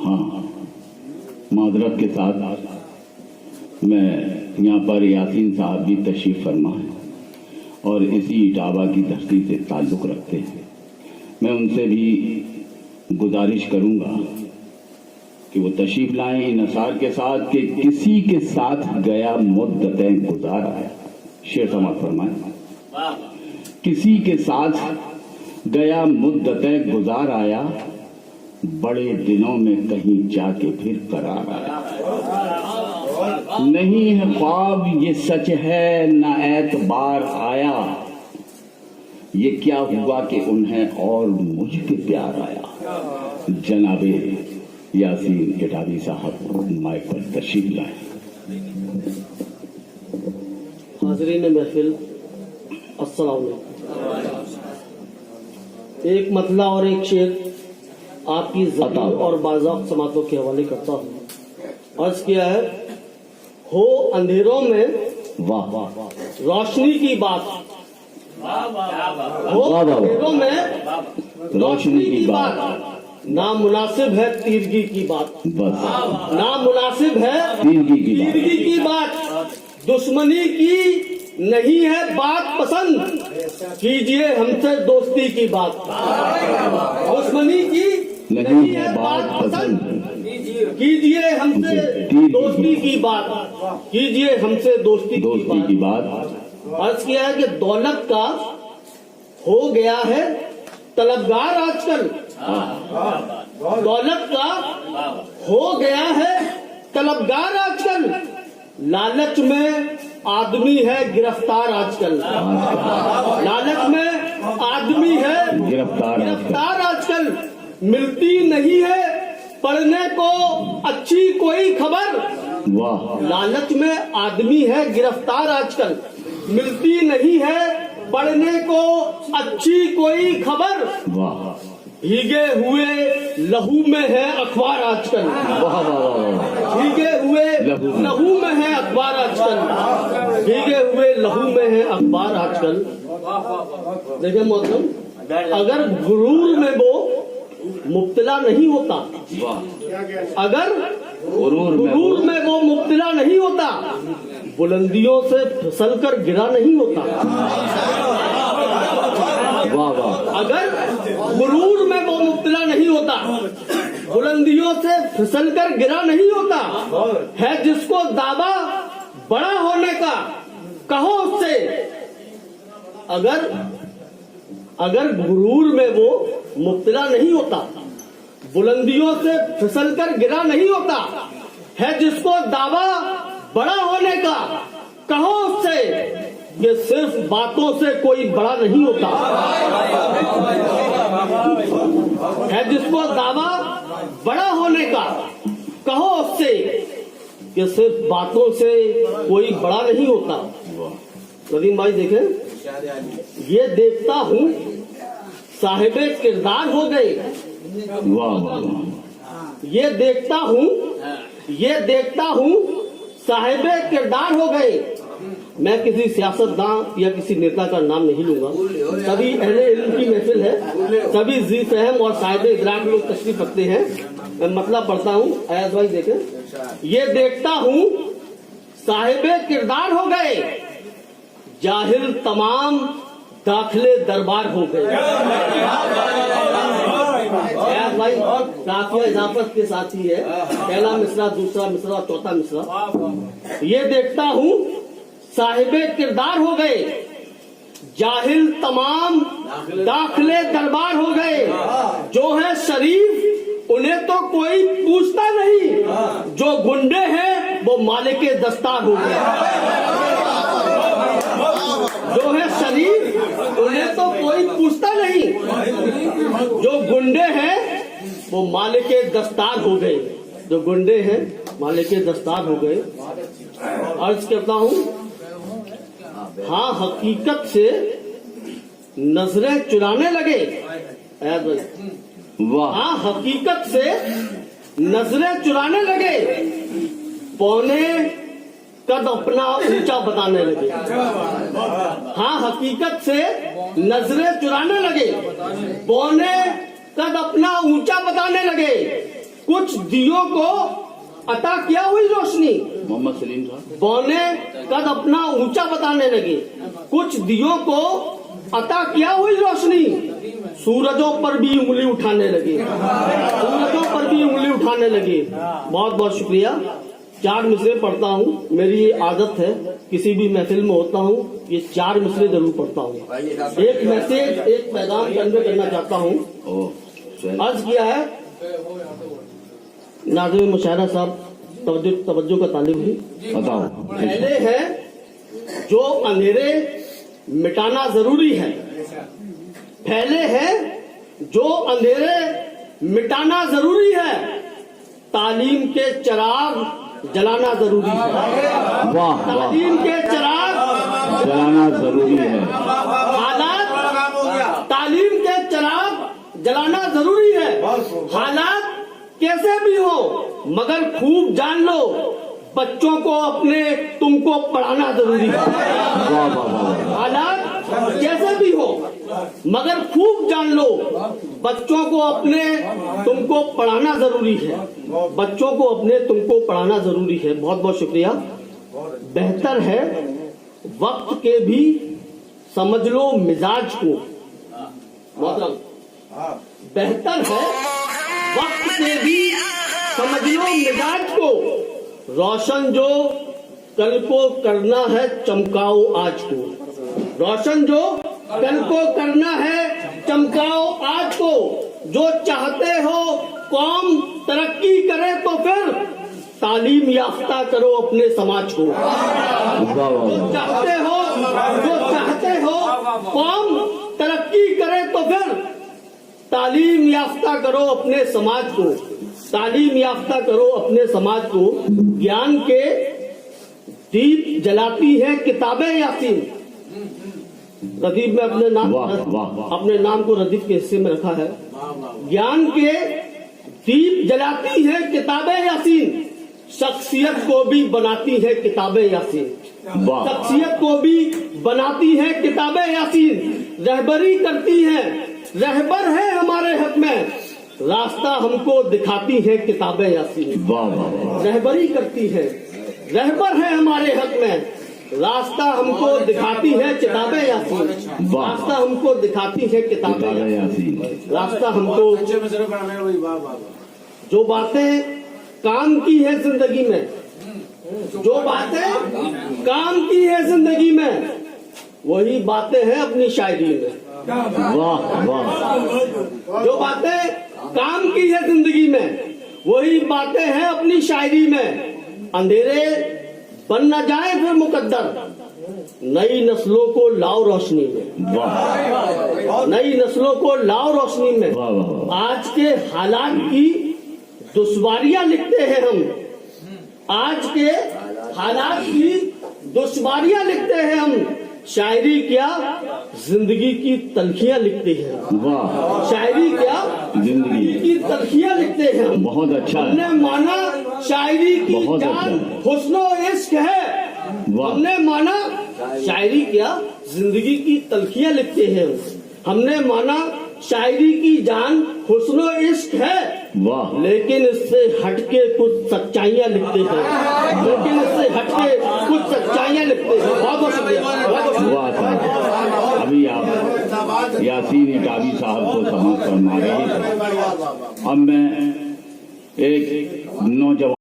ہاں، معذرت کے ساتھ میں یہاں پر یاسین صاحب بھی تشریف فرما ہے اور اسی اٹاوا کی دھرتی سے تعلق رکھتے ہیں. میں ان سے بھی گزارش کروں گا کہ وہ تشریف لائیں ان اشعار کے ساتھ کہ کسی کے ساتھ گیا مدتیں گزار آیا. شعر سماعت فرمائیں. کسی کے ساتھ گیا مدتیں گزار آیا، بڑے دنوں میں کہیں جا کے پھر قرار آیا. نہیں ہے خواب یہ سچ ہے نہ اعتبار آیا، یہ کیا ہوا کہ انہیں اور مجھ پہ پیار آیا. جناب یاسین اٹاوی صاحب مائک پر تشریف لائیں. حاضرین محفل السلام علیکم. ایک مطلع اور ایک شعر آپ کی ذاتی اور باضابطہ سماعتوں کے حوالے کرتا ہوں. عرض کیا ہے، ہو اندھیروں میں واہ روشنی کی بات، ہو اندھیروں میں روشنی کی بات، نامناسب ہے تیرگی کی بات، بس نامناسب ہے تیرگی کی بات. دشمنی کی نہیں ہے بات پسند، کیجئے ہم سے دوستی کی بات. دشمنی کی نہیں ہے بات پسند، کیجئے ہم سے دوستی کی بات، کیجئے ہم سے دوستی کی بات. عرض کیا ہے کہ دولت کا ہو گیا ہے طلبگار آج کل، دولت کا ہو گیا ہے طلبگار آج کل، لالچ میں آدمی ہے گرفتار آج کل، لالچ میں آدمی ہے گرفتار آج کل. ملتی نہیں ہے پڑھنے کو اچھی کوئی خبر، لالچ میں آدمی ہے گرفتار آج کل، ملتی نہیں ہے پڑھنے کو اچھی کوئی خبر، بھیگے ہوئے لہو میں ہے اخبار آج کل، بھیگے ہوئے لہو میں ہے اخبار آج کل، بھیگے ہوئے لہو میں ہے اخبار آج کل. دیکھیں محترم، اگر غرور میں وہ مبتلا نہیں ہوتا، اگر غرور میں وہ مبتلا نہیں ہوتا، بلندیوں سے پھسل کر گرا نہیں ہوتا. اگر غرور میں وہ مبتلا نہیں ہوتا، بلندیوں سے پھسل کر گرا نہیں ہوتا. ہے جس کو دعویٰ بڑا ہونے کا، کہو اس سے. اگر غرور میں وہ مبتلا نہیں ہوتا، بلندیوں سے پھسل کر گرا نہیں ہوتا، ہے جس کو دعویٰ بڑا ہونے کا، کہو اس سے یہ صرف باتوں سے کوئی بڑا نہیں ہوتا. ہے جس کو دعویٰ بڑا ہونے کا، کہو اس سے کہ صرف باتوں سے کوئی بڑا نہیں ہوتا. ندیم بھائی دیکھیں، یہ دیکھتا ہوں صاحب کردار ہو گئے، یہ دیکھتا ہوں صاحب کردار ہو گئے. میں کسی سیاستداں یا کسی نیتا کا نام نہیں لوں گا، سبھی اہل علم کی محفل ہے، سبھی ذی فہم اور صاحب ادراک لوگ تشریف رکھتے ہیں. میں مطلب پڑھتا ہوں. ایاز بھائی دیکھیں، یہ دیکھتا ہوں صاحب کردار ہو گئے، جاہل تمام داخلے دربار ہو گئے. ایاز بھائی کافیہ اضافت کے ساتھ ہی ہے، پہلا مصرع، دوسرا مصرع، چوتھا مصرع. یہ دیکھتا ہوں صاحب کردار ہو گئے، جاہل تمام داخلے دربار ہو گئے. جو ہے شریف انہیں تو کوئی پوچھتا نہیں، جو گنڈے ہیں وہ مالک دستار ہو گئے. جو ہے شریف انہیں تو کوئی پوچھتا نہیں، جو گنڈے ہیں وہ مالک دستار ہو گئے. جو گنڈے ہیں مالک دستار ہو گئے. عرض کرتا ہوں، ہاں حقیقت سے نظریں چرانے لگے. ہاں حقیقت سے نظریں چرانے لگے، پونے قد اپنا اونچا بتانے لگے. ہاں हकीकत से नजरें चुराने लगे, बौने कद अपना ऊंचा बताने लगे, कुछ दियों को अता किया हुई रोशनी। मोहम्मद सलीम साहब। बौने कद अपना ऊंचा बताने लगे, कुछ दियों को अता किया हुई रोशनी, सूरजों पर भी उंगली उठाने लगे, सूरजों पर भी उंगली उठाने लगे। बहुत बहुत शुक्रिया। 4 मिसरे पढ़ता हूँ, मेरी ये आदत है, किसी भी महफिल में होता हूँ ये 4 मिसरे जरूर पढ़ता हूँ। एक मैसेज, एक पैगाम कन्वे करना चाहता हूँ। अर्ज किया है नाज़िम मुशायरा साहब, तवज्जो का तालिब ही बताओ। पहले है जो अंधेरे मिटाना जरूरी है, फैले है जो अंधेरे मिटाना जरूरी है, तालीम के चिराग जलाना जरूरी है। वाह वाह, तालीम के चिराग जलाना जरूरी है। हालात, तालीम के चिराग जलाना जरूरी है। हालात कैसे भी हो मगर खूब जान लो, बच्चों को अपने तुमको पढ़ाना जरूरी है। वाह वाह वाह, हालात कैसे भी हो मगर खूब जान लो, बच्चों को अपने तुमको पढ़ाना जरूरी है, बच्चों को अपने तुमको पढ़ाना जरूरी है। बहुत बहुत शुक्रिया। बेहतर है वक्त के भी समझ लो मिजाज को, मतलब बेहतर है वक्त के भी समझ लो मिजाज को, रोशन जो कल को करना है चमकाओ आज को, रोशन जो कल को करना है चमकाओ आज को, जो चाहते हो कौम तरक्की करे तो फिर तालीम याफ्ता करो अपने समाज को। जो चाहते हो कौम तरक्की करे तो फिर तालीम याफ्ता करो अपने समाज को, तालीम याफ्ता करो अपने समाज को। ज्ञान के दीप जलाती है किताबें यासीन। रदीफ में अपने नाम को रदीफ के हिस्से में रखा है। ज्ञान के दीप जलाती है किताबें यासीन, शख्सियत को भी बनाती है किताबें यासीन, शख्सियत को भी बनाती है किताबें यासीन। रहबरी करती है, रहबर है हमारे हक में, रास्ता हमको दिखाती है किताबें यासीन। रहबरी करती है, रहबर है हमारे हक में, रास्ता हमको दिखाती है किताबें यासीन, रास्ता हमको दिखाती है किताबें यासीन, रास्ता हमको। जो बातें काम की है जिंदगी में, जो बातें काम की है जिंदगी में, वही बातें हैं अपनी शायरी में। वाह वाह, जो बातें काम की है जिंदगी में, वही बातें हैं अपनी शायरी में। अंधेरे बन न जाए फिर मुकद्दर, नई नस्लों को लाओ रोशनी में, नई नस्लों को लाओ रोशनी में। आज के हालात की दुश्वारियां लिखते हैं हम, आज के हालात की दुश्वारियां लिखते हैं हम, शायरी क्या जिंदगी की तलखियां लिखते हैं, शायरी क्या जिंदगी की तलखियां लिखते हैं हम। बहुत अच्छा, हमने माना शायरी की जान हुस्नो इश्क है, हमने माना शायरी क्या जिंदगी की तलखियां लिखते हैं, हमने माना शायरी की जान हुस्नो इश्क है, लेकिन इससे हटके कुछ सच्चाइयां लिखते हैं, लेकिन इससे हटके कुछ सच्चाइयां लिखते हैं। बहुत बहुत शुक्रिया। अभी आप यासीन इटावी साहब को समाप्त फरमा रहे हैं। अब मैं एक नौजवान